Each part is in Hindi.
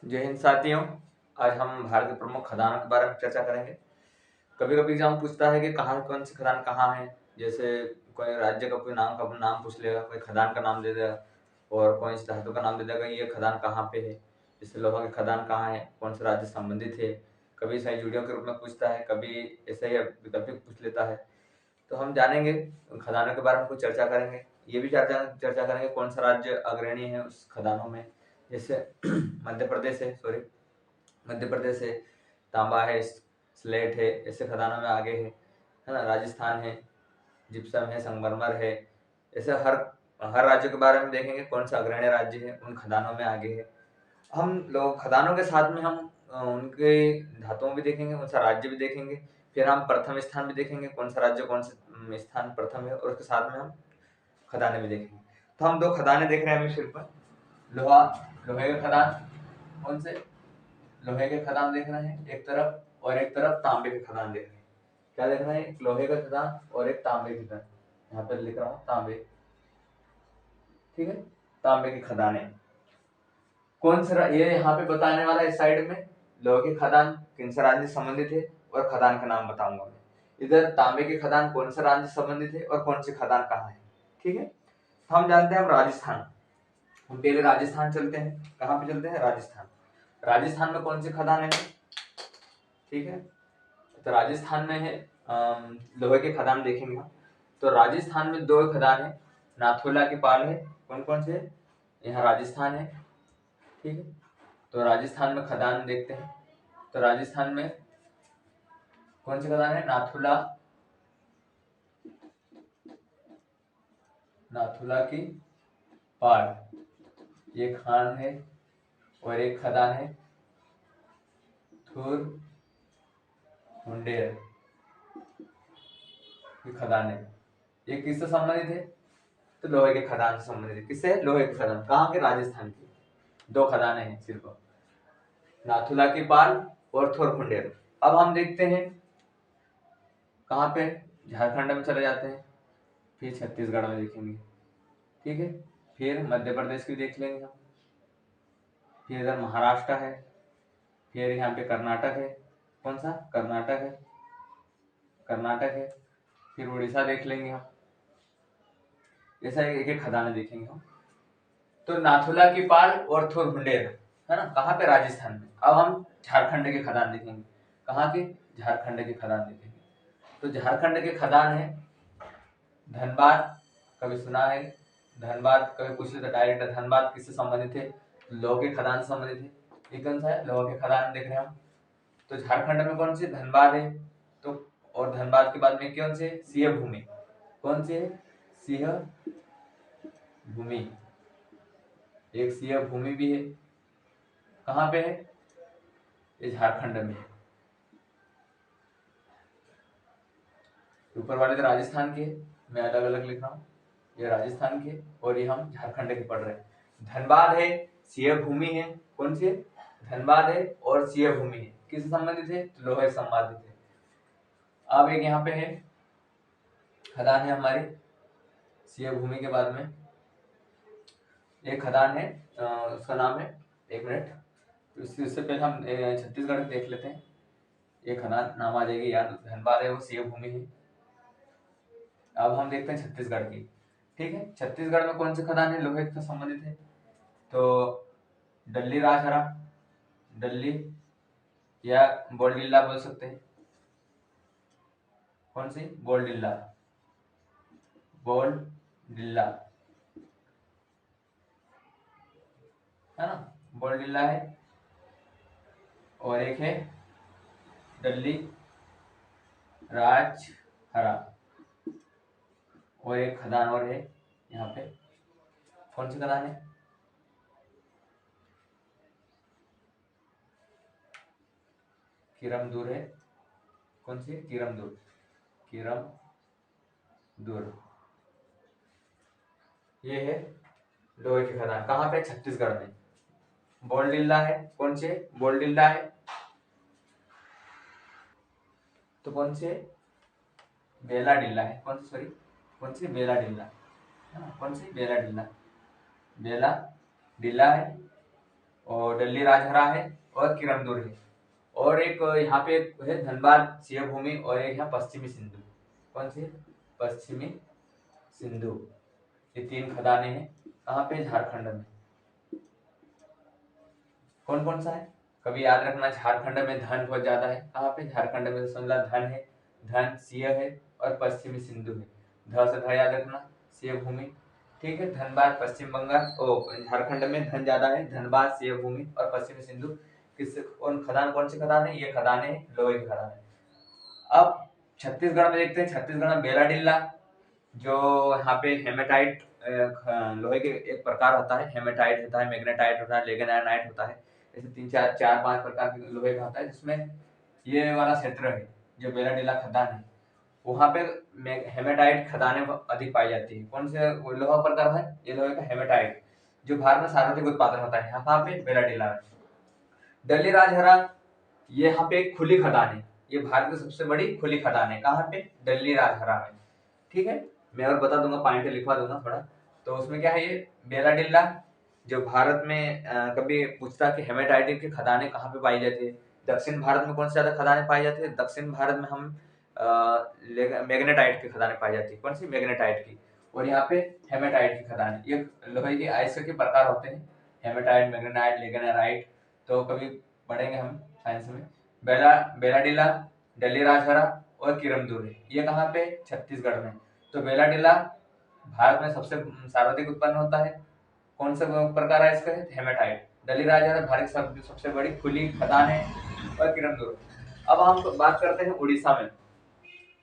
जय हिंद साथियों। आज हम भारत के प्रमुख खदानों के बारे में चर्चा करेंगे। कभी कभी एग्जाम पूछता है कि कहाँ कौन सी खदान कहाँ है। जैसे कोई राज्य का कोई नाम का नाम पूछ लेगा, कोई खदान का नाम दे देगा और कौन सी धातु का नाम दे देगा, ये खदान कहाँ पे है। जैसे लोहा की खदान कहाँ है, कौन से राज्य से संबंधित है। कभी सही जुड़ियों के रूप में पूछता है, कभी ऐसे ही विकल्पित पूछ लेता है। तो हम जानेंगे खदानों के बारे में कुछ चर्चा करेंगे। ये भी चर्चा करेंगे कौन सा राज्य अग्रणी है उस खदानों में। जैसे मध्य प्रदेश है, मध्य प्रदेश है, तांबा है, स्लेट है, ऐसे खदानों में आगे है ना। राजस्थान है, जिप्सम है, संगमरमर है। ऐसे हर हर राज्य के बारे में देखेंगे कौन सा अग्रणी राज्य है उन खदानों में आगे है। हम लोग खदानों के साथ में हम उनके धातुओं भी देखेंगे, कौन सा राज्य भी देखेंगे। फिर हम प्रथम स्थान भी देखेंगे, कौन सा राज्य कौन से स्थान प्रथम है, और उसके साथ में हम खदानें भी देखेंगे। तो हम दो खदानें देख रहे हैं अभी सिर पर। लोहा लोहे के खदान, कौन से लोहे के खदान देख रहे हैं एक तरफ, और एक तरफ तांबे के खदान देख रहे हैं। क्या देख रहे हैं, एक लोहे का खदान और एक तांबे की खदान। यहाँ पर लिख रहा हूँ तांबे, ठीक है। तांबे की खदानें कौन सा ये यहाँ पे बताने वाला है। इस साइड में लोहे की खदान किन से राज्य से संबंधित है और खदान का नाम बताऊंगा मैं। इधर तांबे की खदान कौन से राज्य से संबंधित है और कौन सी खदान कहाँ है, ठीक है। तो हम जानते हैं हम राजस्थान, हम पहले राजस्थान चलते हैं। कहाँ पे चलते हैं, राजस्थान। राजस्थान में कौन सी खदान है, ठीक है। तो राजस्थान में है लोहे के खदान देखेंगे हम। तो राजस्थान में दो खदान है, नाथुला की पाल है। कौन कौन से, यहाँ राजस्थान है, ठीक है। तो राजस्थान में खदान देखते हैं। तो राजस्थान में कौन सी खदान है, नाथुला, नाथुला की पाल, ये खान है। और एक खदान है थुर मुंडेर की खदान है। ये किससे संबंधित है, तो लोहे के खदान से संबंधित है। किससे, लोहे के खदान। कहाँ के, राजस्थान की। दो खदानें हैं सिर्फ, नाथुला की पाल और थोरखुंडेर। अब हम देखते हैं कहाँ पे, झारखंड में चले जाते हैं, फिर छत्तीसगढ़ में देखेंगे, ठीक है। फिर मध्य प्रदेश की देख लेंगे हम, फिर इधर महाराष्ट्र है, फिर यहाँ पे कर्नाटक है। कौन सा, कर्नाटक है, कर्नाटक है। फिर उड़ीसा देख लेंगे हम। ऐसा एक एक खदानें देखेंगे हम। तो नाथुला की पाल और थोरखुंडेर है ना, कहाँ पे, राजस्थान में। अब हम झारखंड के खदान देखेंगे। कहाँ के, झारखंड के खदान देखेंगे। तो झारखंड के खदान है धनबाद, कभी सुना है धनबाद, कभी पूछ ले तो डायरेक्ट धनबाद किससे संबंधित है, लोह के खदान से संबंधित है। ये कौन सा है, लोह के खदान देख रहे हैं हम। तो झारखंड में कौन सी, धनबाद है। तो और धनबाद के बाद में कौन से, सिंह भूमि। कौन से, सिंह भूमि, एक सिंह भूमि भी है। कहाँ पे है, ये झारखंड में है। ऊपर वाले तो राजस्थान के, मैं अलग अलग लिख रहा हूँ। ये राजस्थान के और ये हम झारखंड के पढ़ रहे हैं। धनबाद है, सिंह भूमि है। कौन सी है, धनबाद है और सिंह भूमि है। किससे संबंधित है, तो लोहे से संबंधित है। अब एक यहाँ पे है खदान है हमारी सिंह भूमि के बाद में एक खदान है, उसका नाम है, एक मिनट, उससे पहले हम छत्तीसगढ़ देख लेते हैं। ये खदान नाम आ जाएगी याद, धनबाद है वो सिंह भूमि है। अब हम देखते हैं छत्तीसगढ़ की, ठीक है। छत्तीसगढ़ में कौन सी खदान है लोहे से संबंधित है, तो डल्ली राजहरा, डल्ली या बोलडिल्ला बोल सकते हैं। कौन सी, बोलडिल्ला, बोलडिल्ला है ना, बोलडिल्ला है। और एक है डल्ली राजहरा, और एक खदान और है यहाँ पे। कौन सी खदान है, किरमदूर है। कौन सी, किरमदूर, किरमदूर, ये है लोहे की खदान। कहाँ पे, छत्तीसगढ़ में। बोलडिल्ला है, कौन से, बोलडिल्ला है। तो कौन से, बेला डिल्ला है। कौन सी, सॉरी, कौन सी, बेला डिल्ला है ना, कौन सी, बेला डिल्ला, बेला डिल्ला है। और दिल्ली राजहरा है और किरमदुर है। और एक यहाँ पे है धनबाद सिंह भूमि और एक यहाँ पश्चिमी सिंधु। कौन सी? पश्चिमी सिंधु। ये 3 खदानें हैं। कहाँ पे? झारखंड में। कौन कौन सा है? कभी याद रखना, झारखंड में धन बहुत ज्यादा है। कहाँ पे? झारखंड में समझ धन है, धन सिंह है और पश्चिमी सिंधु है। ध से ध याद रखना, सिंह भूमि। ठीक है। धनबाद पश्चिम बंगाल, झारखंड में धन ज्यादा है, धनबाद सिंह भूमि और पश्चिमी सिंधु। किस खदान, कौन सी खदान है? ये खदान है लोहे की खदान है। अब छत्तीसगढ़ में देखते हैं। छत्तीसगढ़ में बेलाडिल्ला, जो यहाँ पे हेमेटाइट लोहे के एक प्रकार होता है। हेमेटाइट होता है, मैग्नेटाइट होता है, लेगेनाइट होता है। ऐसे 3-4-5 प्रकार के लोहे का होता है, जिसमें ये वाला क्षेत्र है जो बेलाडिल्ला खदान है, वहां पे हेमेटाइट खदानें अधिक पाई जाती है। कौन से लोहा प्रकार है? ये लोहे का हेमेटाइट, जो भारत में सर्वाधिक उत्पादन होता है। यहाँ पे बेलाडिल्ला में। दिल्ली राजहरा, ये यहाँ पे एक खुली खदान है। ये भारत की सबसे बड़ी खुली खदान है। कहाँ पे? दिल्ली राजहरा में। ठीक है। मैं और बता दूंगा, पॉइंट लिखवा दूंगा थोड़ा। तो उसमें क्या है? ये बेलाडिल्ला जो भारत में कभी पूछता कि हेमेटाइट की खदानें कहाँ पे पाई जाती है। दक्षिण भारत में कौन से ज्यादा खदानें पाई जाती है? दक्षिण भारत में हम मैग्नेटाइट की खदानें पाई जाती है। कौन सी? मैग्नेटाइट की। और यहाँ पे हेमेटाइट की खदानें। ये लोहे के अयस्क के प्रकार होते हैं, हेमेटाइट, मैग्नेटाइट, लेगेनाइट। तो कभी पढ़ेंगे हम साइंस में। बेलाडिल्ला, दिल्ली राजहरा और किरमदुर है। ये कहाँ पे? छत्तीसगढ़ में। तो बेलाडिल्ला भारत में सबसे सर्वाधिक उत्पन्न होता है। कौन सा प्रकार है इसका? हेमेटाइट। दिल्ली राजहरा भारत की सबसे बड़ी खुली खदान है और किरमदुर। अब हम बात करते हैं उड़ीसा में।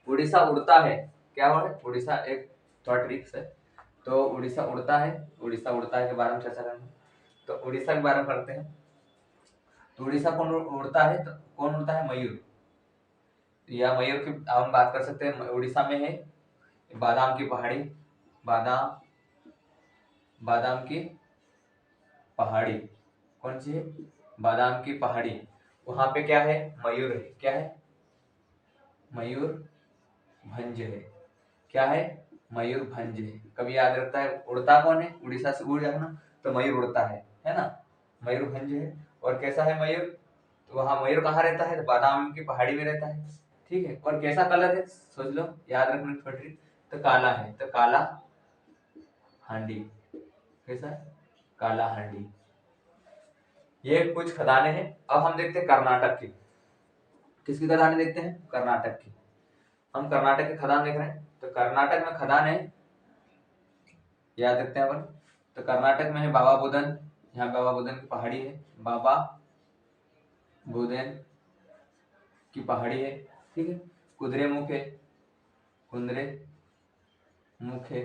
उड़ीसा उड़ता है। क्या है? उड़ीसा एक थोड़ा ट्रिक्स है। तो उड़ीसा उड़ता है, उड़ीसा उड़ता है के बारे में चर्चा करेंगे। तो उड़ीसा के बारे में करते हैं। तो उड़ीसा कौन उड़ता है? तो कौन उड़ता है? मयूर। या मयूर की हम बात कर सकते हैं। उड़ीसा में है बादाम की पहाड़ी, बादाम की पहाड़ी। कौन सी है? बादाम की पहाड़ी। वहां पे क्या है? मयूर है। क्या है? मयूर भंज है। क्या है? मयूर भंज है। कभी याद रखता है, उड़ता कौन है? उड़ीसा से उड़ जाना तो मयूर उड़ता है ना? मयूर भंज है। और कैसा है मयूर? तो वहां मयूर कहाँ रहता है? तो बादाम की पहाड़ी में रहता है। ठीक है। और कैसा कलर है? सोच लो, याद रखना छोटी। तो काला है। तो काला हांडी। कैसा है? काला हांडी। ये कुछ खदानें हैं। अब हम देखते हैं कर्नाटक की। किसकी खदानें देखते हैं? कर्नाटक की। हम कर्नाटक की खदान देख रहे हैं। तो कर्नाटक में खदान है, याद रखते हैं अपन। तो कर्नाटक में है बाबा बुदन। यहाँ बाबा बुदन की पहाड़ी है। बाबा बुदन की पहाड़ी है। ठीक है। कुद्रेमुख है, कुंद्रे मुख है।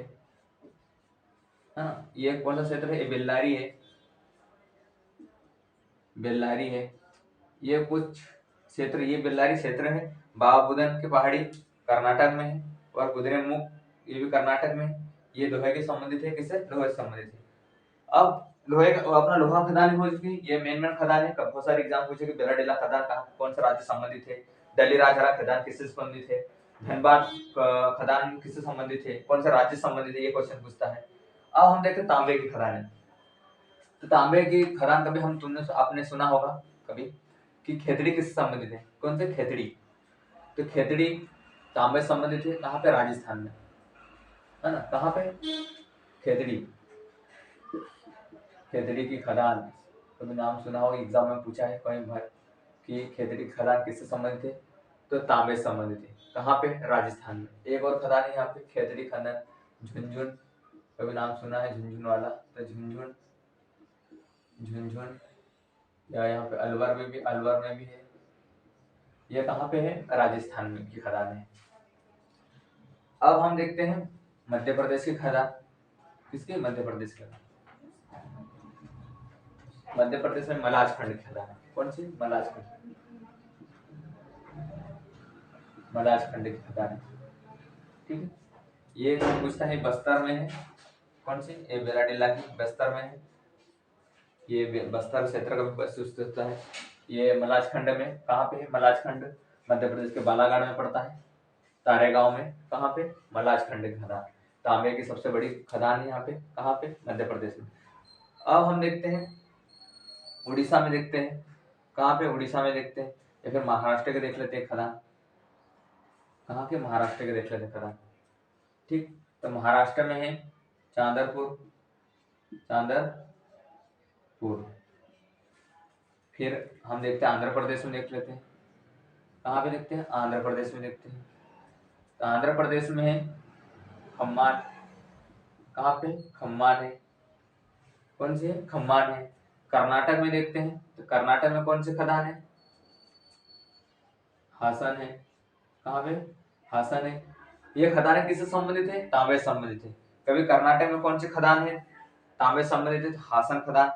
हाँ, ये कौन सा क्षेत्र है? ये बेल्लारी है, बेल्लारी है। ये कुछ क्षेत्र, ये बेल्लारी क्षेत्र है। बाबा बुदन की पहाड़ी कर्नाटक में है और कुद्रेमुख ये भी कर्नाटक में है। ये लोहे के संबंधित है। किससे? लोहे से संबंधित है। अब लोहे का अपना लोहा खदान हो चुकी। ये मेन खदान है। बहुत सारे एग्जाम पूछे कि बेलाडिल्ला खदान कहाँ, कौन सा राज्य संबंधित है? दिल्ली राजहरा खदान किससे संबंधित है? धनबाद खदान किससे संबंधित है? कौन सा राज्य संबंधित है? ये क्वेश्चन पूछता है। अब हम देखते हैं तांबे की खदान। तो तांबे की खदान कभी आपने सुना होगा कभी कि खेतड़ी किससे संबंधित है? कौन से? खेतड़ी। तो खेतड़ी तांबे से संबंधित है। कहाँ पे? राजस्थान में, है ना? कहाँ पे? खेतड़ी। खेतड़ी की खदान कभी नाम सुना होगा, एग्जाम में पूछा है कहीं बार कि खेतड़ी की खदान किससे संबंधित है? तो तांबे से संबंधित है। कहाँ पे? राजस्थान में। एक और खदान है यहाँ पे, खेतड़ी खदान झुंझुन। कभी नाम सुना है झुंझुन वाला? तो झुंझुन, झुंझुन या यहाँ पे अलवर में भी, अलवर में भी है। ये कहाँ पे है? राजस्थान में की खदान है। अब हम देखते हैं मध्य प्रदेश की खदान। किसकी? मध्य प्रदेश की। मध्य प्रदेश में मलाज खंड की खदान है। कौन सी? मलाज खंड, मलाज खंड की खदान है। ठीक है। ये पूछता है बस्तर में है। कौन सी? ये बेलाडिल्ला की बस्तर में है। ये बस्तर क्षेत्र का भी स्थित है। ये मलाज खंड में कहाँ पे है? मलाज खंड मध्य प्रदेश के बालाघाट में पड़ता है, तारेगांव में। कहाँ पे? मलाज खंड की खदान। तांबे की सबसे बड़ी खदान है यहाँ पे। कहाँ पे? मध्य प्रदेश में। अब हम देखते हैं उड़ीसा में देखते हैं, कहाँ पे, उड़ीसा में देखते हैं। या फिर महाराष्ट्र के देख लेते हैं खदान, कहाँ के, महाराष्ट्र के देख लेते हैं खदान। ठीक, तो महाराष्ट्र में है चांदरपुर, चांदरपुर। फिर हम देखते हैं आंध्र प्रदेश में देख लेते हैं, कहाँ पे देखते हैं, आंध्र प्रदेश में देखते हैं। तो आंध्र प्रदेश में है खम्मान, कहाँ पे, खम्मान है, कौन सी है, खम्मान है। कर्नाटक में देखते हैं, तो कर्नाटक में कौन से खदान है, हासन है, कहाँ पे, हासन है। ये खदानें किससे संबंधित है, तांबे से संबंधित है। कभी कर्नाटक में कौन सी खदान है, तांबे से संबंधित है, हासन खदान।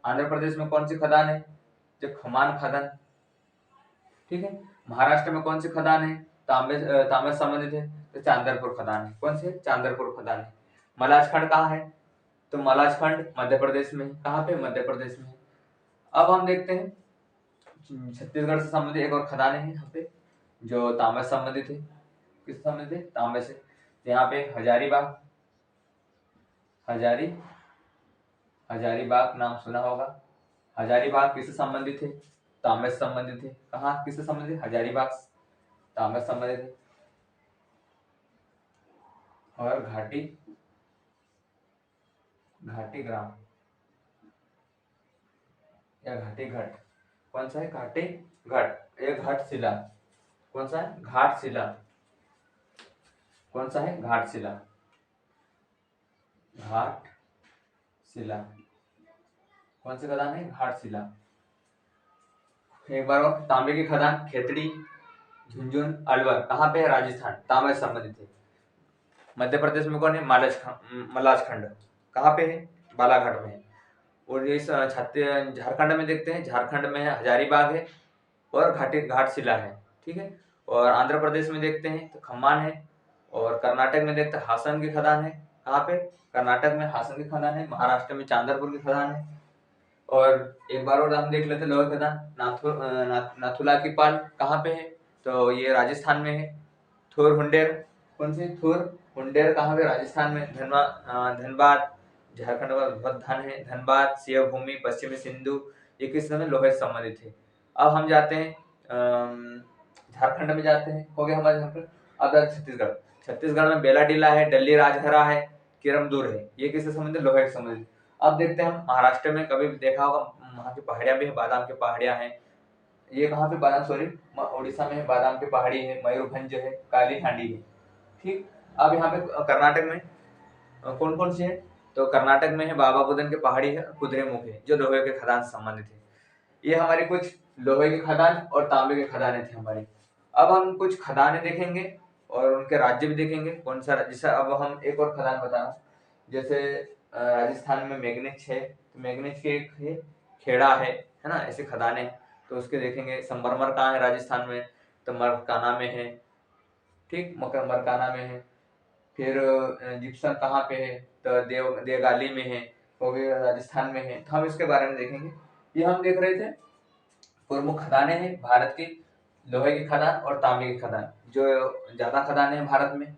आंध्र प्रदेश में कौन सी खदान है, जो खमान खदान। ठीक है, महाराष्ट्र में कौन सी खदान है, तांबे से संबंधित है, तो चांदरपुर खदान है। कौन सी, चांदरपुर खदान है। मलाज खंड कहाँ है, तो मलाज खंड मध्य प्रदेश में, कहाँ पे, मध्य प्रदेश में। अब हम देखते हैं छत्तीसगढ़ से संबंधित एक और खदान है यहाँ पे, जो तांबे से संबंधित है। किससे संबंधित है, तांबे से। यहाँ पे हजारीबाग, हजारीबाग नाम सुना होगा। हजारीबाग किससे संबंधित है, तांबे से संबंधित है। कहाँ, किससे संबंधित है, हजारीबाग तांबे से संबंधित है। और घाटी ग्राम या घाटी घाट, कौन सा है, घाटी घाट। एक घाटशिला, कौन सा है, घाटशिला, कौन सा है, घाटशिला, घाटशिला। कौन सी खदान है, घाटशिला। एक बार और, तांबे की खदान खेतड़ी, झुंझुन, अलवर, कहाँ पे है, राजस्थान, तांबे से संबंधित है। मध्य प्रदेश में कौन है, मलाज खंड, कहाँ पे है, बालाघाट में है। और इस झारखंड में देखते हैं, झारखंड में हजारीबाग है और घाटशिला है। ठीक है, और आंध्र प्रदेश में देखते हैं तो खम्मान है। और कर्नाटक में देखते हैं हासन की खदान है, कहाँ पे, कर्नाटक में हासन की खदान है। महाराष्ट्र में चांदरपुर की खदान है। और एक बार और हम देख लेते हैं लोहे खदान, नाथुला की पाल, कहाँ पे है, तो ये राजस्थान में है। थोर हुंडेर, कौन सी, थोर हुंडेर, कहाँ पे, राजस्थान में। धनबाद, झारखंड का बहुत धन है, धनबाद, शिवभूमि, पश्चिमी सिंधु, ये किस समय लोहे से संबंधित है। अब हम जाते हैं झारखंड में, जाते हैं, हो गया हमारे झारखंड। अब छत्तीसगढ़, छत्तीसगढ़ में बेलाडीला है, डल्ली राजहरा है, किरमदूर है, ये किससे संबंधित, लोहे से संबंधित। अब देखते हैं हम महाराष्ट्र में, कभी देखा होगा वहाँ की पहाड़ियां भी है, बादाम की पहाड़ियां हैं। ये कहाँ पे, बादाम, सॉरी, उड़ीसा में बादाम की पहाड़ी है, मयूरभंज है, काली हांडी है। ठीक, अब यहाँ पे कर्नाटक में कौन कौन सी है, तो कर्नाटक में है बाबा बुदन की पहाड़ी है, कुद्रेमुख है, जो लोहे के खदान से संबंधित है। ये हमारी कुछ लोहे की खदान और तांबे के खदानें थी हमारी। अब हम कुछ खदानें देखेंगे और उनके राज्य भी देखेंगे, कौन सा, जैसे अब हम एक और खदान बताना, जैसे राजस्थान में मैग्नीज है, तो मैग्नीज के एक है, खेड़ा है ना, ऐसे खदानें। तो उसके देखेंगे। संगमरमर कहाँ है, राजस्थान में, तो मरकाना में है। ठीक, मरकाना में है। फिर जिप्सम कहाँ पे है, तो देवगाली में है, वो भी राजस्थान में है। तो हम इसके बारे में देखेंगे। ये हम देख रहे थे प्रमुख खदानें हैं भारत की, लोहे की खदान और तांबे की खदान, जो ज्यादा खदानें हैं भारत में।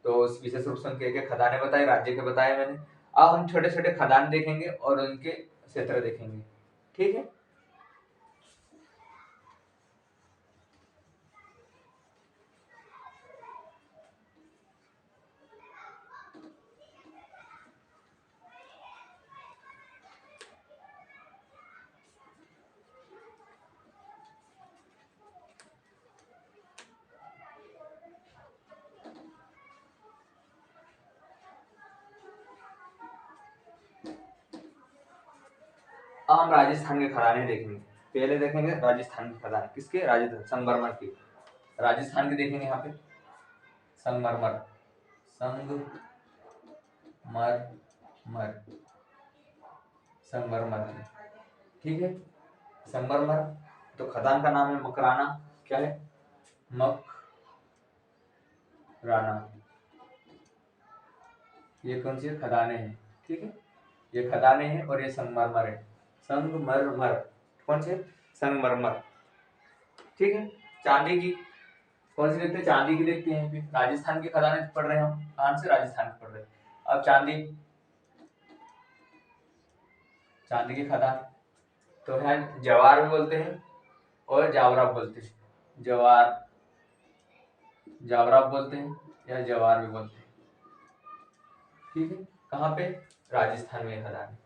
तो विशेष रूप से उनके एक खदानें बताए, राज्य के बताए मैंने। अब हम छोटे छोटे खदान देखेंगे और उनके क्षेत्र देखेंगे। ठीक है, अब हम राजस्थान के खदानें देखेंगे। पहले देखेंगे राजस्थान की खदान, किसके, राजस्थान, संगमरमर की। राजस्थान की देखेंगे यहाँ पे, संगमरमर, संगमरमर, संगमरमर की। ठीक है, संगमरमर। तो खदान का नाम है मकराना, क्या है, मकराना। ये कौन सी खदानें हैं। ठीक है, ये खदानें हैं और ये संगमरमर है, संगमरमर, कौन से, संगमरमर। ठीक है, चांदी की कौन सी देखते हैं, चांदी की देखते हैं। फिर राजस्थान की खदानें पढ़ रहे हैं हम, कहां से, राजस्थान की पढ़ रहे हैं। अब चांदी की खदान, तो है जवार भी बोलते हैं और जावरा बोलते हैं, जवार जावरा बोलते हैं या जवार भी बोलते हैं। ठीक है, कहाँ पे? राजस्थान में खदान है।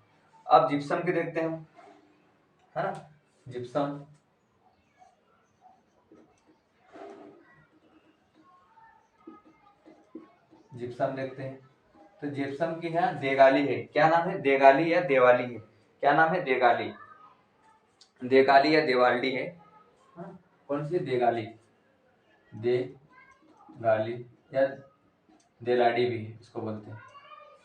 अब जिप्सम के देखते हैं हम, है ना, जिप्सम जिप्सम देखते हैं। तो जिप्सम की है देगाली है, क्या नाम है? देगाली या देवाली है, क्या नाम है? देगाली, देगाली या देवाल्डी है। हाँ? कौन सी? देगाली, देगाली या देलाडी भी है, इसको बोलते हैं।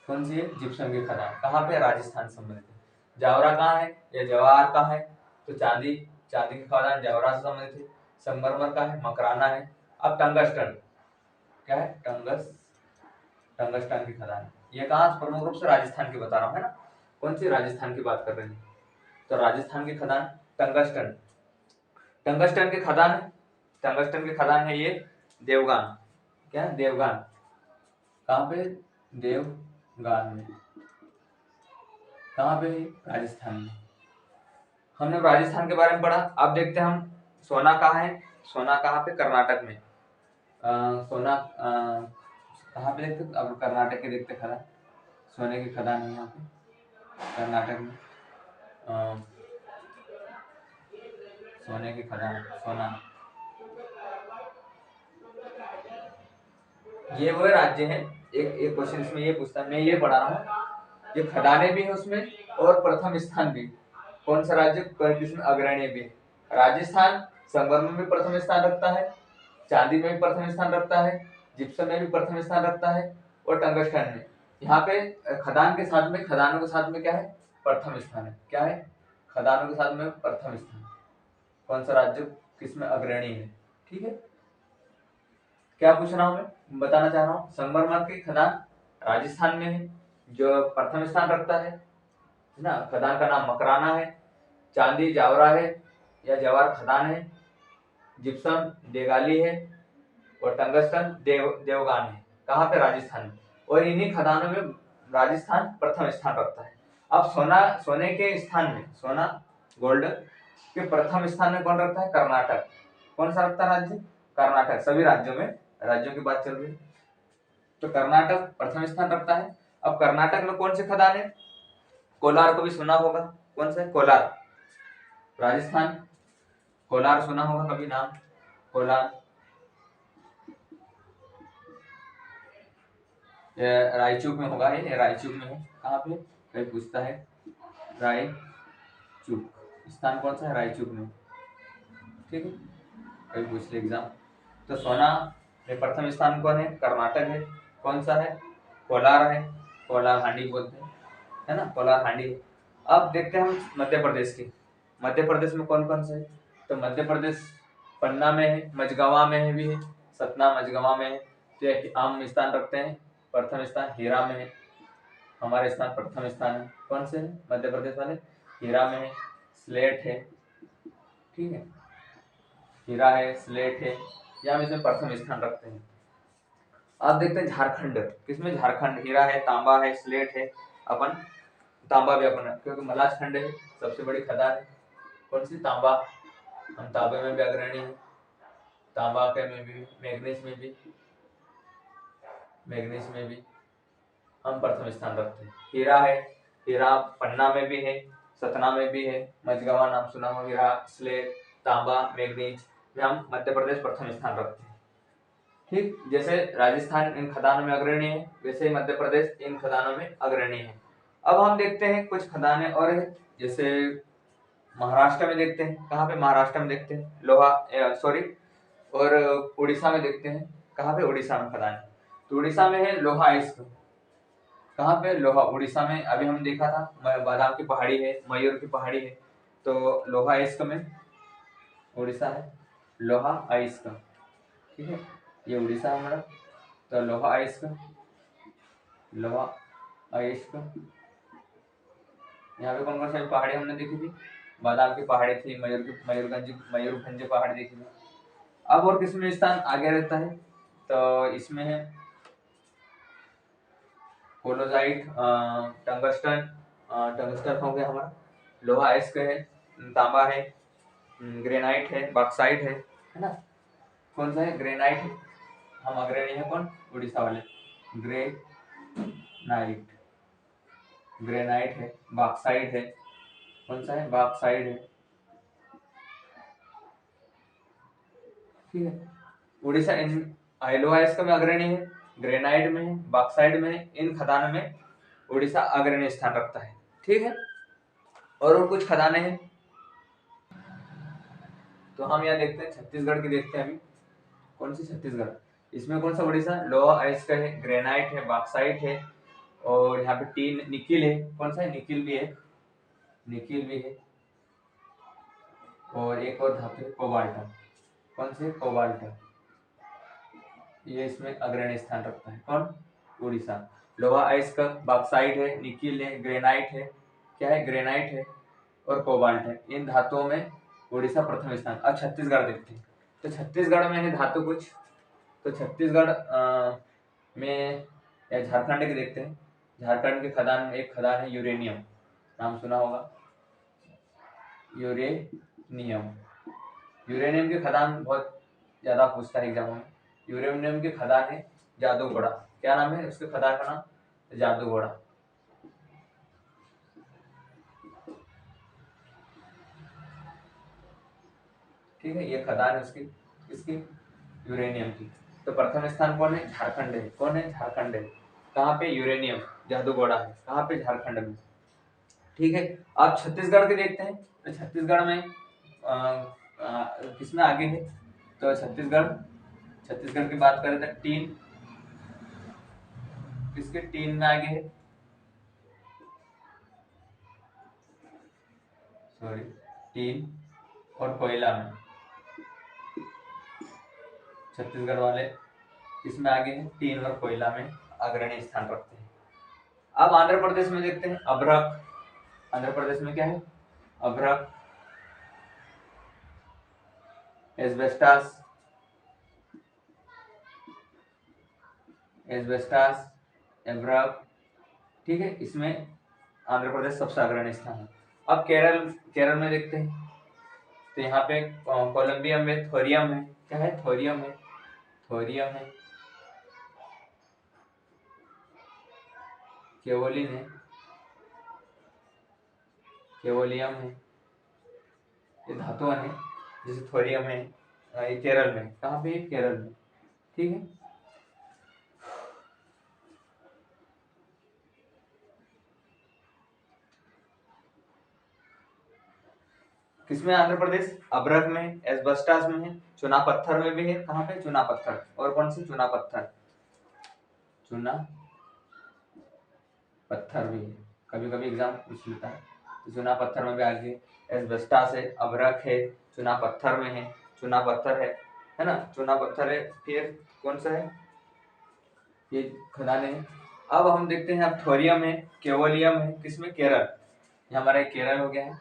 कौन सी है? जिप्सम की खदान। कहाँ पे? राजस्थान संबंधित है। जावरा कहाँ है या जवाहर कहाँ है? तो चांदी, चांदी की खदान जावरा से संबंधित है। संगमरमर का है, मकराना है। अब टंगस्टन, क्या है? टंगस्टन की खदान है। ये कहाँ? प्रमुख रूप से राजस्थान की बता रहा हूँ, है ना। कौन सी? राजस्थान की बात कर रहे हैं। तो राजस्थान की खदान टंगस्टन, टंगस्टन की खदान है। टंगस्टन की खदान है ये देवगान, क्या है? देवगान। कहाँ पे? देवगान में। कहाँ पे है? राजस्थान में। हमने राजस्थान के बारे में पढ़ा। अब देखते हैं हम सोना कहाँ है। सोना कहाँ पे? कर्नाटक में। सोना कहाँ पे देखते? अब कर्नाटक के देखते खदान, सोने की खदान है यहाँ पे कर्नाटक में। सोने की खदान, सोना, ये वो राज्य है। एक क्वेश्चन इसमें ये पूछता है, मैं ये पढ़ा रहा हूँ, ये खदानें भी है उसमें और प्रथम स्थान भी। कौन सा राज्य किसमें अग्रणी भी? राजस्थान संगमरमर में भी प्रथम स्थान रखता है, चांदी में भी प्रथम स्थान रखता है, जिप्सम में भी प्रथम स्थान रखता है और टंगस्टन में। यहाँ पे खदान के साथ में, खदानों के साथ में क्या है? प्रथम स्थान है। क्या है? खदानों के साथ में प्रथम स्थान। कौन सा राज्य किसमें अग्रणी है? ठीक है, क्या पूछ रहा हूं मैं, बताना चाह रहा हूँ। संगमरमर की खदान राजस्थान में है, जो प्रथम स्थान रखता है ना। खदान का नाम मकराना है। चांदी जावरा है या जवार खदान है। जिप्सम देगाली है और टंगस्टन देवगान है। कहाँ पे? राजस्थान में। और इन्हीं खदानों में राजस्थान प्रथम स्थान रखता है। अब सोना, सोने के स्थान में, सोना गोल्ड के प्रथम स्थान में कौन रखता है? कर्नाटक। कौन सा रखता है राज्य? कर्नाटक। सभी राज्यों में, राज्यों की बात चल रही है, तो कर्नाटक प्रथम स्थान रखता है। अब कर्नाटक में कौन से खदान है? कोलार को भी सुना होगा। कौन सा है? कोलार, राजस्थान। कोलार सुना होगा कभी नाम, कोलार। रायचूक में होगा, ये रायचूक में है। कहाँ पे? कहीं पूछता है, रायचूक स्थान कौन सा है? रायचूक में। ठीक है, कहीं पूछ ले एग्जाम। तो सोना में प्रथम स्थान कौन है? कर्नाटक है। कौन सा है? कोलार है, कोलार हांडी बोलते हैं, है ना, कोलार हांडी। अब देखते हैं हम मध्य प्रदेश की। मध्य प्रदेश में कौन कौन से है? तो मध्य प्रदेश पन्ना में है, मझगावा में है भी है, सतना मझगावा में है। तो आम स्थान रखते हैं। प्रथम स्थान हीरा में है, हमारे स्थान प्रथम स्थान है। कौन से है मध्य प्रदेश वाले? हीरा में है, स्लेट है। ठीक है, हीरा है, स्लेट है, या हम इसमें प्रथम स्थान रखते हैं। अब देखते हैं झारखंड, किसमें? झारखंड हीरा है, तांबा है, स्लेट है, अपन तांबा भी अपन, क्योंकि मलाज खंड है, सबसे बड़ी खदान है। कौन सी? तांबा। हम तांबे में भी अग्रणी है, तांबा के में भी, मैग्नीज में भी, मैग्नीज में भी हम प्रथम स्थान रखते हैं। हीरा है, हीरा पन्ना में भी है, सतना में भी है, मझगावा नाम सुना हो। हीरा, स्लेट, तांबा, मैग्नीज में हम मध्य प्रदेश प्रथम स्थान रखते हैं। ठीक, जैसे राजस्थान इन खदानों में अग्रणी है, वैसे ही मध्य प्रदेश इन खदानों में अग्रणी है। अब हम देखते हैं कुछ खदानें और है, जैसे महाराष्ट्र में देखते हैं। कहाँ पे? महाराष्ट्र में देखते हैं लोहा, सॉरी, और उड़ीसा में देखते हैं। कहाँ पे? उड़ीसा में खदान है। तो उड़ीसा में है लोहा इस्क। कहाँ पे? लोहा, उड़ीसा में। अभी हम देखा था बादाम की पहाड़ी है, मयूर की पहाड़ी है, तो लोहा इस्क में उड़ीसा है, लोहा अइस्क। ठीक है, ये उड़ीसा है हमारा। तो लोहा अइस्क, लोहा अइस्क। यहाँ पे कौन कौन सी पहाड़ी हमने देखी थी? बादाम की पहाड़ी थी, मयूरभंज पहाड़ी देखी थी। अब और किसमें स्थान आगे रहता है? तो इसमें है कोलोजाइट, टंगस्टन, टंगस्टन हो गया हमारा, लोहा अयस्क है, तांबा है, ग्रेनाइट है, बॉक्साइट है ना। कौन सा है? ग्रेनाइट है। हम अग्रणी है कौन? उड़ीसा वाले। ग्रेनाइट है, बॉक्साइट है। कौन सा है? बॉक्साइट है। ठीक है, उड़ीसा इन आइलोआइस का में अग्रणी है, ग्रेनाइट में है, बॉक्साइट में है। इन खदानों में उड़ीसा अग्रणी स्थान रखता है। ठीक है, और कुछ खदानें हैं तो हम यहाँ देखते हैं, छत्तीसगढ़ की देखते हैं अभी। कौन सी? छत्तीसगढ़। इसमें कौन सा उड़ीसा? लोहा आइस का है, ग्रेनाइट है, बॉक्साइट है, और यहाँ पे टीन निकिल है। कौन सा है? निकिल भी है, निकिल भी है, और एक और धातु है कोबाल्ट। कौन से? कोबाल्ट। ये इसमें अग्रणी स्थान रखता है। कौन? उड़ीसा। लोहा आइस का, बॉक्साइट है, निकिल है, ग्रेनाइट है। क्या है? ग्रेनाइट है और कोबाल्ट है। इन धातुओं में उड़ीसा प्रथम स्थान। अब छत्तीसगढ़ देखते हैं, तो छत्तीसगढ़ में है धातु कुछ। तो छत्तीसगढ़ में या झारखंड के देखते हैं। झारखंड के खदान में एक खदान है यूरेनियम, नाम सुना होगा, यूरेनियम। यूरेनियम के खदान बहुत ज्यादा पूछता है एग्जामों में। यूरेनियम के खदान है जादूगोड़ा। क्या नाम है उसके खदान का नाम? जादूगोड़ा। ठीक है, ये खदान है उसकी, इसकी यूरेनियम की। तो प्रथम स्थान कौन है? झारखंड है। कौन है? झारखंड है। कहाँ पे? यूरेनियम जादूगोड़ा है। कहाँ पे? झारखंड में। ठीक है, आप छत्तीसगढ़ के देखते हैं, तो छत्तीसगढ़ में किसमें आगे है? तो छत्तीसगढ़ की बात करें तो टीन, किसके? टीन में आगे है, सॉरी, टीन और कोयला में। छत्तीसगढ़ वाले इसमें आगे हैं, टीन और कोयला में अग्रणी स्थान रखते हैं। अब आंध्र प्रदेश में देखते हैं, अभ्रक। आंध्र प्रदेश में क्या है? अभ्रक, एस्बेस्टस, अभ्रक। ठीक है, इसमें आंध्र प्रदेश सबसे अग्रणी स्थान है। अब केरल में देखते हैं, तो यहाँ पे कोलंबियम में थोरियम है। क्या है? थोरियम है, थोरियम है, केवोलिन है, केवोलियम है। ये धातुएं हैं, जैसे थोरियम है। ये केरल में। कहाँ पे? केरल में। ठीक है, किसमें? आंध्र प्रदेश। अभ्रक में, एस्बेस्टस में है, चुना पत्थर में भी है। कहाँ पे? चुना पत्थर। और कौन सी? चुना पत्थर, चुना पत्थर भी है। कभी कभी एग्जाम पूछ लेता है, तो चुना पत्थर में भी आगे एस्बेस्टस है, अभ्रक है, चुना पत्थर में है, चुना पत्थर है ना, चुना पत्थर है। फिर कौन सा है? ये खदाने हैं। अब हम देखते हैं, अब थोरियम है, केवोलियम है, किसमें? केरल। ये हमारा केरल हो गया है।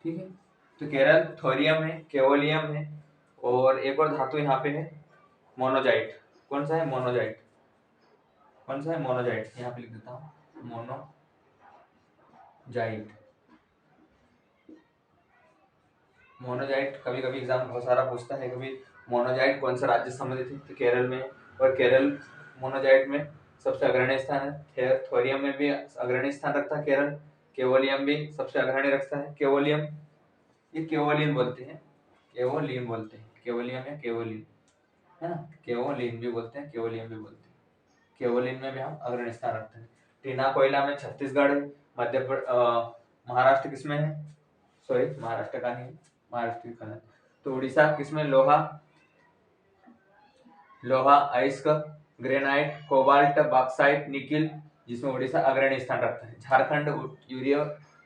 ठीक है, तो केरल, थोरियम है, केवोलियम है, और एक और धातु यहाँ पे है मोनोजाइट। कौन सा है? मोनोजाइट। कौन सा है? मोनोजाइट। यहाँ पे लिख देता हूँ, मोनोजाइट। मोनोजाइट कभी कभी एग्जाम बहुत सारा पूछता है। कभी मोनोजाइट कौन सा राज्य संबंधित है? तो केरल में। और केरल मोनोजाइट में सबसे अग्रणी स्थान है। थोरियम में भी अग्रणी स्थान रखता है केरल। केवोलियम भी सबसे अग्रणी रखता है। केवोलियम, ये केवोलिन बोलते हैं, केवोलिन बोलते हैं, केवोलियम या केवोलिन, है ना। केवोलिन भी बोलते हैं, केवोलियम भी बोलते हैं। केवोलिन में भी हम अग्रणी स्थान रखते हैं। टीना कोयला में छत्तीसगढ़ है। महाराष्ट्र किसमें है? सॉरी, महाराष्ट्र का नहीं, महाराष्ट्र का नहीं। तो उड़ीसा किसमें? लोहा आइस का, ग्रेनाइट, कोबाल्ट, बॉक्साइट, निकिल, जिसमें उड़ीसा अग्रणी स्थान रखता है। झारखंड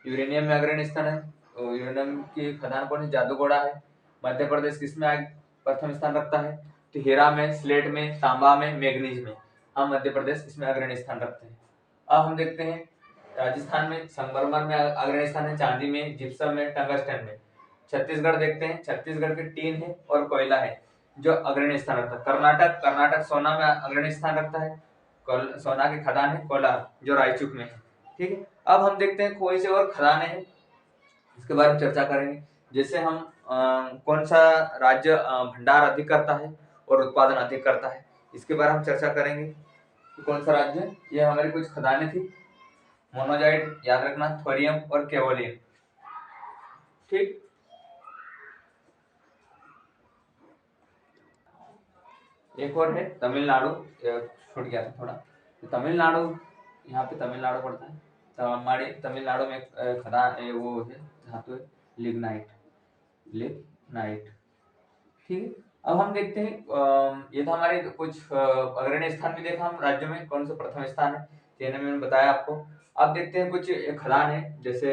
यूरेनियम में अग्रणी स्थान है। यूरेनियम की खदान कौन है? जादूगोड़ा है। मध्य प्रदेश किसमें प्रथम स्थान रखता है? तो हीरा में, स्लेट में, तांबा में, मैग्नीज में। हम मध्य प्रदेश इसमें अग्रणी स्थान रखते हैं। अब हम देखते हैं, राजस्थान में संगमरमर में अग्रणी स्थान है, चांदी में, जिप्सम में, टंगस्टन में। छत्तीसगढ़ देखते हैं, छत्तीसगढ़ के टीन है और कोयला है जो अग्रणी स्थान रखता है। कर्नाटक सोना में अग्रणी स्थान रखता है। सोना के खदान है कोलार, जो रायचूर में है। ठीक है, अब हम देखते हैं कोई से और खदानें हैं इसके बारे में चर्चा करेंगे। जैसे हम कौन सा राज्य भंडार अधिक करता है और उत्पादन अधिक करता है, इसके बारे में हम चर्चा करेंगे कि कौन सा राज्य। ये हमारी कुछ खदानें थी, मोनोजाइट याद रखना, थोरियम और केवोलियम। ठीक, एक और है तमिलनाडु, छूट गया था थोड़ा। तो तमिलनाडु, यहाँ पे तमिलनाडु पड़ता है। तो हमारे तमिलनाडु में खदान वो है, धातु है लिग्नाइट, लिग्नाइट। ठीक है, अब हम देखते हैं ये तो हमारे कुछ अग्रणी स्थान भी देखा हम राज्यों में, कौन सा प्रथम स्थान है ये मैंने बताया आपको। अब देखते हैं कुछ खदान है, जैसे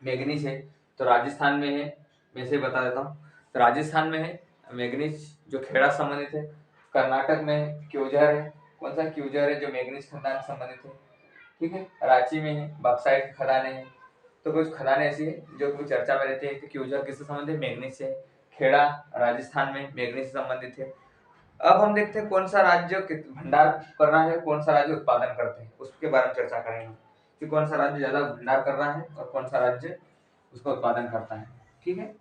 मैग्नीज है, तो राजस्थान में है, मैं से बता देता हूँ। तो राजस्थान में है मैग्नीज जो खेड़ा संबंधित है। कर्नाटक में क्यूजर है, कौन सा क्यूजर है जो मैग्नीज खदान संबंधित है। ठीक है, रांची में है बॉक्साइट की खदानें हैं। तो कुछ खदानें ऐसी है जो कुछ चर्चा में रहती है कि क्यूजर किससे संबंधित है, मैग्नीज से। खेड़ा राजस्थान में मैग्नीज से संबंधित है। अब हम देखते हैं कौन सा राज्य भंडार कर रहा है, कौन सा राज्य उत्पादन करते हैं, उसके बारे में चर्चा करेंगे कि कौन सा राज्य ज्यादा भंडार कर रहा है और कौन सा राज्य उसका उत्पादन करता है। ठीक है,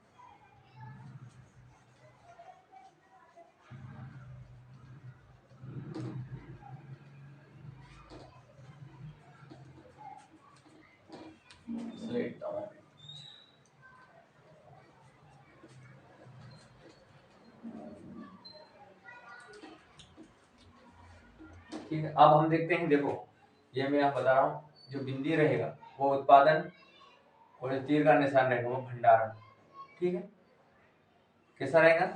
ठीक है। अब हम देखते हैं, देखो ये मैं आप बता रहा हूँ, जो बिंदी रहेगा वो उत्पादन और जो तीर का निशान रहेगा वो भंडारण। ठीक है, कैसा रहेगा,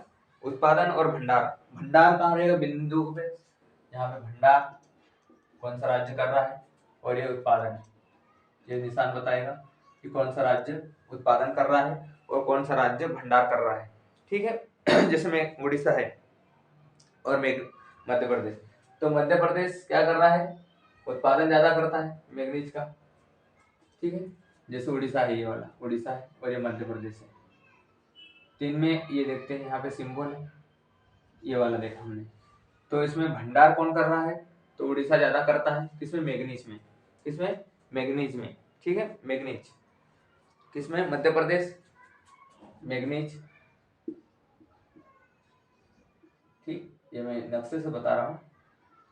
उत्पादन और भंडार। भंडार कहाँ रहेगा, बिंदु पे, यहाँ पे भंडार कौन सा राज्य कर रहा है, और ये उत्पादन, ये निशान बताएगा कि कौन सा राज्य उत्पादन कर रहा है और कौन सा राज्य भंडार कर रहा है। ठीक है, जैसे में उड़ीसा है और मध्य प्रदेश। तो मध्य प्रदेश क्या कर रहा है, उत्पादन ज्यादा करता है मैग्नीज का। ठीक है, जैसे उड़ीसा है, ये वाला उड़ीसा है और ये मध्य प्रदेश है। तीन में ये देखते हैं, यहाँ पे सिंबल है, ये वाला देखा हमने। तो इसमें भंडार कौन कर रहा है, तो उड़ीसा ज्यादा करता है, किसमें, मैग्नीज में। किसमें, मैग्नीज में। ठीक है, मैग्नीज किसमें, मध्य प्रदेश, मैग्नीज। ठीक, ये मैं नक्शे से बता रहा हूँ,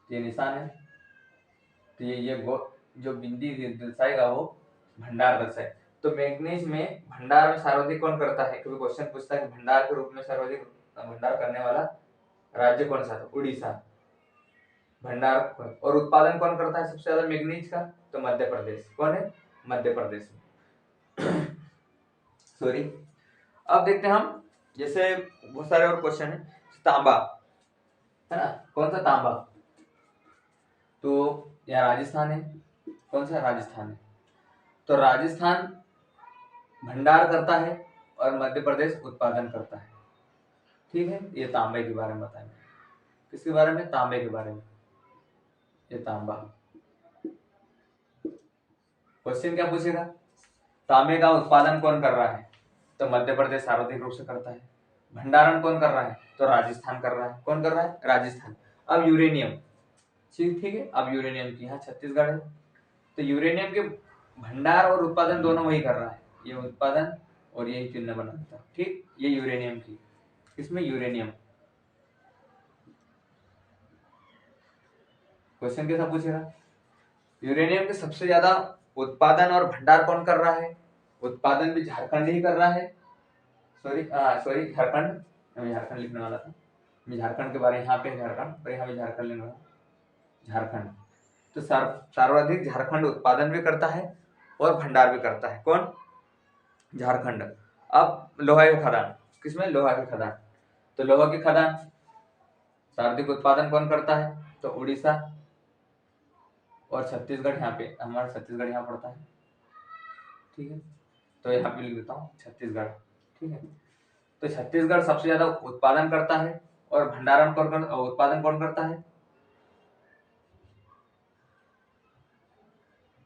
ये निशान है। तो ये जो बिंदी दर्शाएगा वो भंडार दर्शाए। तो मैग्नीज में भंडार में सर्वाधिक कौन करता है, कभी क्वेश्चन पूछता है कि भंडार के रूप में सर्वाधिक भंडार करने वाला राज्य कौन सा था, उड़ीसा। भंडार और उत्पादन कौन करता है सबसे ज्यादा मैग्नीज का, तो मध्य प्रदेश। कौन है, मध्य प्रदेश में। सॉरी। अब देखते हैं हम, जैसे बहुत सारे और क्वेश्चन है। तांबा है ना, कौन सा तांबा, तो यहाँ राजस्थान है, कौन सा, राजस्थान है। तो राजस्थान भंडार करता है और मध्य प्रदेश उत्पादन करता है। ठीक है, ये तांबे के बारे में बताएंगे। किसके बारे में, तांबे के बारे में। ये तांबा, क्वेश्चन क्या पूछेगा, तांबे का उत्पादन कौन कर रहा है, तो मध्य प्रदेश सर्वाधिक रूप से करता है। भंडारण कौन कर रहा है, तो राजस्थान कर रहा है। कौन कर रहा है, राजस्थान। अब यूरेनियम, ठीक है, अब यूरेनियम की यहाँ छत्तीसगढ़ है। तो यूरेनियम के भंडार और उत्पादन दोनों वही कर रहा है, ये उत्पादन और यही चिन्ह बनाता है। ठीक, ये यूरेनियम की, इसमें यूरेनियम। क्वेश्चन कैसा पूछेगा, यूरेनियम के सबसे ज्यादा उत्पादन और भंडार कौन कर रहा है, उत्पादन भी झारखंड ही कर रहा है। सॉरी झारखंड, मैं झारखंड लिखने वाला था, मैं झारखंड के बारे में, यहाँ पे झारखंड और यहाँ पे झारखंड लिखने वाला, झारखंड। तो सर्वाधिक झारखंड उत्पादन भी करता है और भंडार भी करता है। कौन, झारखंड। अब लोहा की खदान, किसमें, लोहा की खदान। तो लोहा की खदान सर्वाधिक उत्पादन कौन करता है, तो उड़ीसा और छत्तीसगढ़, यहाँ पे हमारा छत्तीसगढ़ यहाँ पड़ता है। ठीक है, तो यहाँ पे लिख देता हूँ छत्तीसगढ़। ठीक है, तो छत्तीसगढ़ सबसे ज्यादा उत्पादन करता है और भंडारण कौन उत्पादन कौन करता है,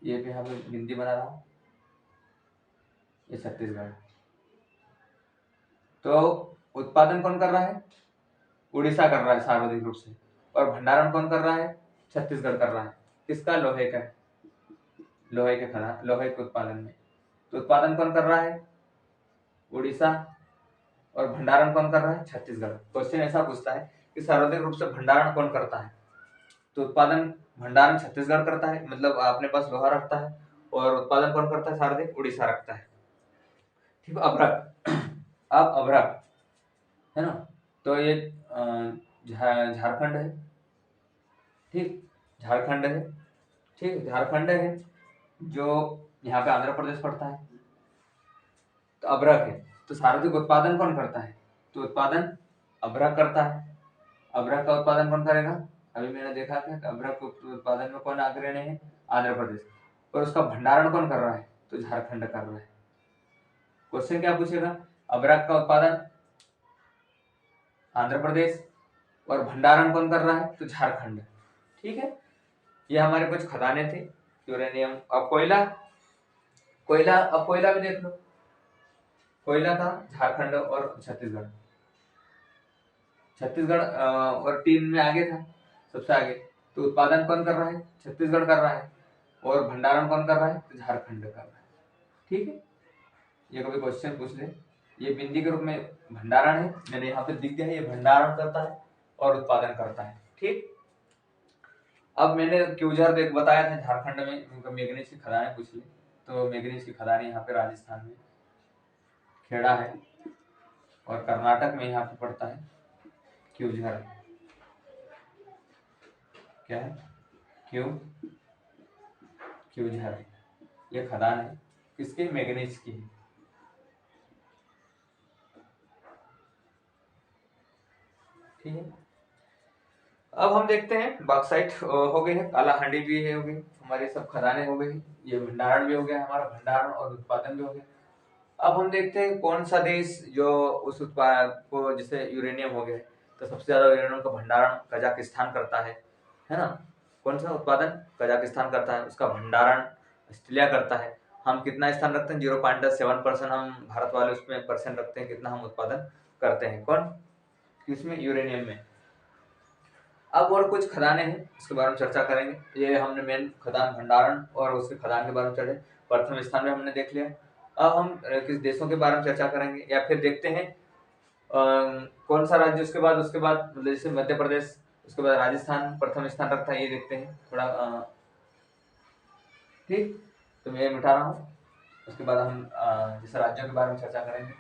ये भी यहाँ पे बिंदी बना रहा हूँ, ये छत्तीसगढ़। तो उत्पादन कौन कर रहा है, उड़ीसा कर रहा है सर्वाधिक रूप से, और भंडारण कौन कर रहा है, छत्तीसगढ़ कर रहा है। किसका, लोहे का, लोहे के खदान, लोहे के उत्पादन में। तो उत्पादन कौन कर रहा है? उड़ीसा। और भंडारण कौन कर रहा है? छत्तीसगढ़। क्वेश्चन ऐसा पूछता है कि सर्वाधिक रूप से भंडारण कौन करता है? तो उत्पादन भंडारण छत्तीसगढ़ करता है, मतलब अपने पास लोहा रखता है, और उत्पादन कौन करता है? सर्वाधिक उड़ीसा रखता है। ठीक है, अभ्रक। अब अभ्रक है ना, तो ये झारखंड है। ठीक, झारखंड है। ठीक, झारखंड है जो यहाँ पे आंध्र प्रदेश पड़ता है, तो अभ्रक है। तो सर्वाधिक उत्पादन कौन करता है? तो उत्पादन अभ्रक करता है। अभ्रक का उत्पादन कौन करेगा? अभी मैंने देखा था अभ्रक उत्पादन में कौन अग्रणी है? आंध्र प्रदेश। और उसका भंडारण कौन कर रहा है? तो झारखंड कर रहा है। क्वेश्चन क्या पूछेगा? अभ्रक का उत्पादन आंध्र प्रदेश, और भंडारण कौन कर रहा है? तो झारखंड। ठीक है, ये हमारे कुछ खदानें थे, यूरेनियम। अब कोयला, अब कोयला भी देख लो। कोयला था झारखंड और छत्तीसगढ़। छत्तीसगढ़ और 3 में आगे था, सबसे आगे। तो उत्पादन कौन कर रहा है? छत्तीसगढ़ कर रहा है, और भंडारण कौन कर रहा है? तो झारखंड कर रहा है। ठीक है, ये कभी क्वेश्चन पूछ ले। ये बिंदी के रूप में भंडारण है, मैंने यहाँ पे दिख दिया है, ये भंडारण करता है और उत्पादन करता है। ठीक, अब मैंने क्यूजर देख बताया था झारखंड में मैग्नीज की खदानें पूछ ली, तो मैग्नीज की खदानें यहाँ पे राजस्थान में खेड़ा है, और कर्नाटक में यहाँ पे पड़ता है क्यूझर। क्या है? क्यूझर। ये खदान है, किसकी? मैग्नीज की है। ठीक है, अब हम देखते हैं बॉक्साइट हो गई है, काला हांडी भी है, हो गई हमारी, सब खदानें हो गई, ये भंडारण भी हो गया हमारा, भंडारण और उत्पादन भी हो गया। अब हम देखते हैं कौन सा देश जो उस उत्पाद को, जैसे यूरेनियम हो गया, तो सबसे ज्यादा यूरेनियम का भंडारण कजाकिस्तान करता है ना। कौन सा उत्पादन? कजाकिस्तान करता है। उसका भंडारण ऑस्ट्रेलिया करता है। हम कितना स्थान रखते हैं? 0.7% हम भारत वाले उसमें परसेंट रखते हैं, कितना हम उत्पादन करते हैं। कौन? किसमें? यूरेनियम में। अब और कुछ खदानें हैं, उसके बारे में चर्चा करेंगे। ये हमने मेन खदान भंडारण और उसके खदान के बारे में चढ़े, प्रथम स्थान में हमने देख लिया। अब हम किस देशों के बारे में चर्चा करेंगे, या फिर देखते हैं कौन सा राज्य उसके बाद मतलब जैसे मध्य प्रदेश, उसके बाद राजस्थान प्रथम स्थान रखता है, ये देखते हैं थोड़ा। ठीक, तो मैं ये मिटा रहा हूँ। उसके बाद हम जैसे राज्यों के बारे में चर्चा करेंगे।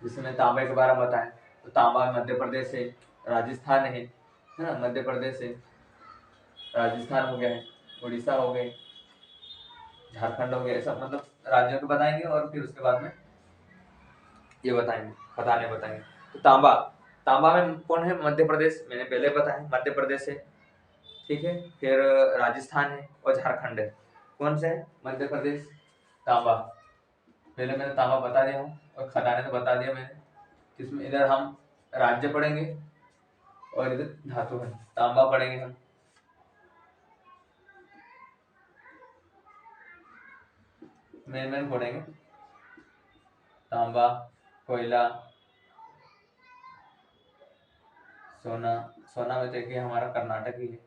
जैसे मैं तांबे के बारे में बताया, तो तांबा मध्य प्रदेश है, राजस्थान है ना, मध्य प्रदेश है, राजस्थान हो गया है, उड़ीसा हो गए, झारखंड हो गया, ऐसा मतलब राज्यों के बताएंगे, और फिर उसके बाद में ये बताएंगे, खदानें बताएंगे। तो तांबा, तांबा में कौन है? मध्य प्रदेश, मैंने पहले बताया मध्य प्रदेश है। ठीक है, फिर राजस्थान है और झारखंड है। कौन से है? मध्य प्रदेश, तांबा। पहले मैंने तांबा बता दिया हूँ, और खदानें तो बता दिया मैंने। इसमें इधर हम राज्य पढ़ेंगे, और इधर धातु है, तांबा पढ़ेंगे हम। मेन पढ़ेंगे, तांबा, कोयला, सोना। सोना में देखिए हमारा कर्नाटक ही है।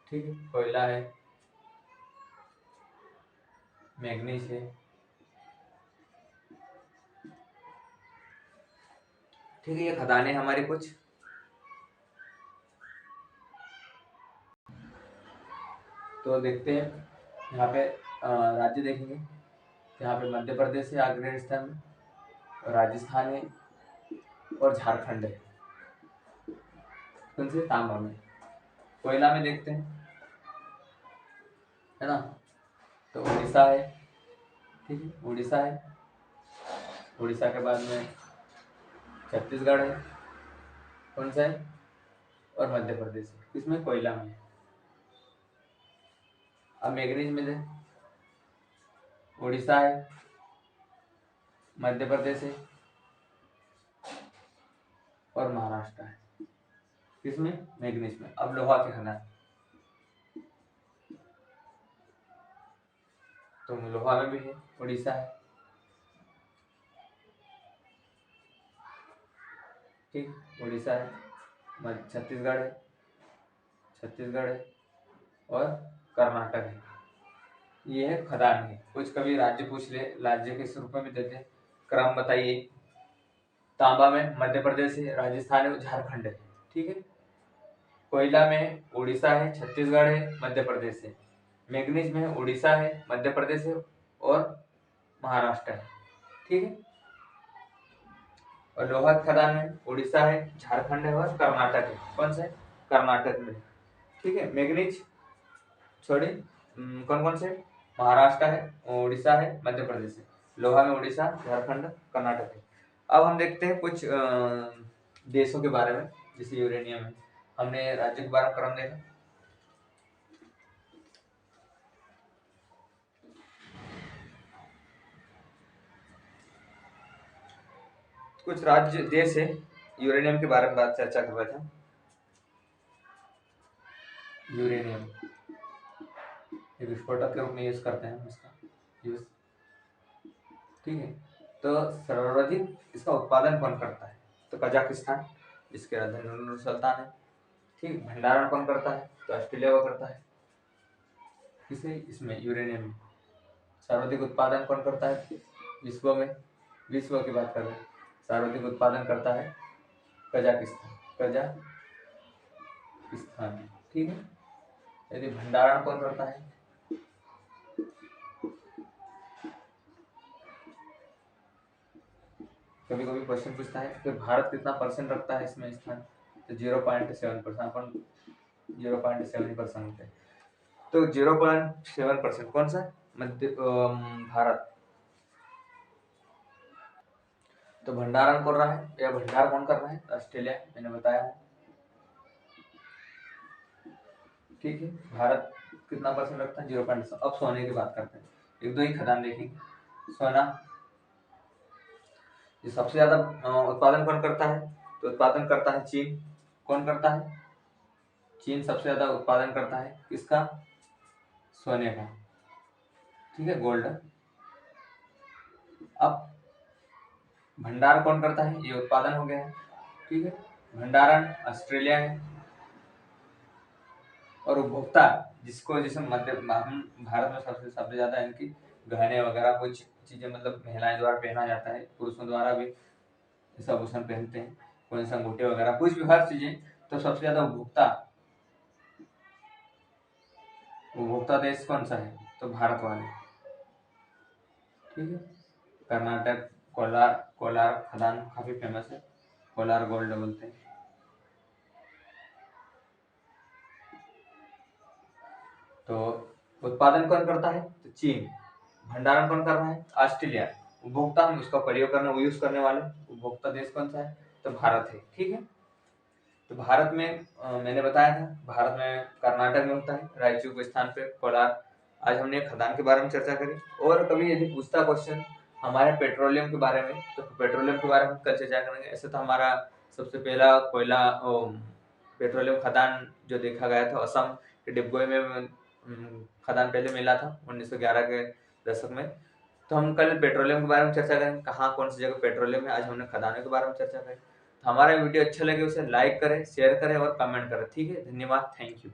ठीक है, कोयला है, मैग्नीज है। ठीक है, ये खदानें हमारी कुछ। तो देखते हैं यहाँ पे राज्य देखेंगे, यहाँ पे मध्य प्रदेश है अग्रणी स्थान में, और राजस्थान है, और झारखंड है। कौन से? तांबा में। कोयला में देखते हैं, है ना, तो उड़ीसा है। ठीक है, उड़ीसा है। उड़ीसा के बाद में छत्तीसगढ़ है। कौन सा है? और मध्य प्रदेश है। किसमें? कोयला में। अब मैग्नीज में दे, उड़ीसा है, मध्य प्रदेश है, और महाराष्ट्र है। किसमें? मैग्नीज में। अब लोहा के खदान, तो लोहा में भी है, उड़ीसा है। ठीक, उड़ीसा है, छत्तीसगढ़ है, और कर्नाटक है। ये है खदान है। कुछ कभी राज्य पूछ ले, राज्य के रूप में भी देते हैं। क्रम बताइए। तांबा में मध्य प्रदेश है, राजस्थान है, झारखंड है। ठीक है। कोयला में उड़ीसा है, छत्तीसगढ़ है, मध्य प्रदेश है। मैग्नीज में उड़ीसा है, मध्य प्रदेश है और महाराष्ट्र है। ठीक है। और लोहा खदान में उड़ीसा है, झारखंड है और कर्नाटक है। कौन सा है? कर्नाटक में। ठीक है। मैग्नीज छोड़ी कौन कौन से? महाराष्ट्र है, उड़ीसा है, मध्य प्रदेश है। लोहा में उड़ीसा, झारखंड, कर्नाटक है। अब हम देखते हैं कुछ देशों के बारे में। जैसे यूरेनियम है, हमने राज्य के बारे में क्रम देखा। कुछ राज्य देश है यूरेनियम के बारे में बात चर्चा कर रहे थे। यूरेनियम एक विस्फोटक के रूप में यूज करते हैं इसका यूज। ठीक है। तो सर्वाधिक इसका उत्पादन कौन करता है? तो कजाकिस्तान, जिसके राजधानी नूर सुल्तान है। ठीक। भंडारण कौन करता है? तो ऑस्ट्रेलिया वो करता है। किसे? इसमें यूरेनियम में। सर्वाधिक उत्पादन कौन करता है विश्व में? विश्व की बात कर रहे हैं। सर्वाधिक उत्पादन करता है कजाकिस्तान। कजाकिस्तान। ठीक है। यदि भंडारण कौन करता है? कभी कभी क्वेश्चन पूछता है कि भारत कितना परसेंट रखता है इसमें स्थान? तो 0.7%। अपन 0.7% होते हैं। तो 0.7% कौन सा? मध्य भारत। तो भंडारण कर रहा है या भंडार कौन कर रहा है? ऑस्ट्रेलिया, मैंने बताया है। ठीक है। भारत कितना परसेंट रखता है? 0.7। अब सोने की बात करते हैं। एक दो ही खदान देखेंगे। सोना ये सबसे ज्यादा उत्पादन कौन करता है? तो उत्पादन करता है चीन। कौन करता है? चीन सबसे ज्यादा उत्पादन करता है। किसका? सोने का। ठीक है। गोल्ड। अब भंडार कौन करता है? ये उत्पादन हो गया है। ठीक है। भंडारण ऑस्ट्रेलिया है। और उपभोक्ता जिसको जैसे मध्य हम भारत में सबसे ज्यादा इनकी गहने वगैरह कुछ चीजें मतलब महिलाएं द्वारा पहना जाता है, पुरुषों द्वारा भी ऐसा आभूषण पहनते हैं, कोई अंगूठे वगैरह कुछ भी हर चीजें। तो सबसे ज्यादा उपभोक्ता देश कौन सा है? तो भारत वाले। ठीक है। कर्नाटक कोलार, कोलार खदान काफी फेमस है। कोलार गोल्ड बोलते हैं। तो उत्पादन कौन करता है? तो चीन। भंडारण कौन कर रहा है? ऑस्ट्रेलिया। उपभोक्ता हम उसका प्रयोग करने यूज करने वाले उपभोक्ता देश कौन सा है? तो भारत है। ठीक है। तो भारत में मैंने बताया था भारत में कर्नाटक में होता है, रायचूर के स्थान पे कोलार। आज हमने खदान के बारे में चर्चा करी। और कभी यदि पूछता क्वेश्चन हमारे पेट्रोलियम के बारे में, तो पेट्रोलियम के बारे में कल चर्चा करेंगे। ऐसे तो हमारा सबसे पहला कोयला पेट्रोलियम खदान जो देखा गया था असम के डिब्बोई में खदान पहले मिला था 1911 के दशक में। तो हम कल पेट्रोलियम के बारे में चर्चा करेंगे, कहाँ कौन सी जगह पेट्रोलियम है। आज हमने खदानों के बारे में चर्चा करी। हमारा वीडियो अच्छा लगे उसे लाइक करें, शेयर करें और कमेंट करें। ठीक है। धन्यवाद। Thank you.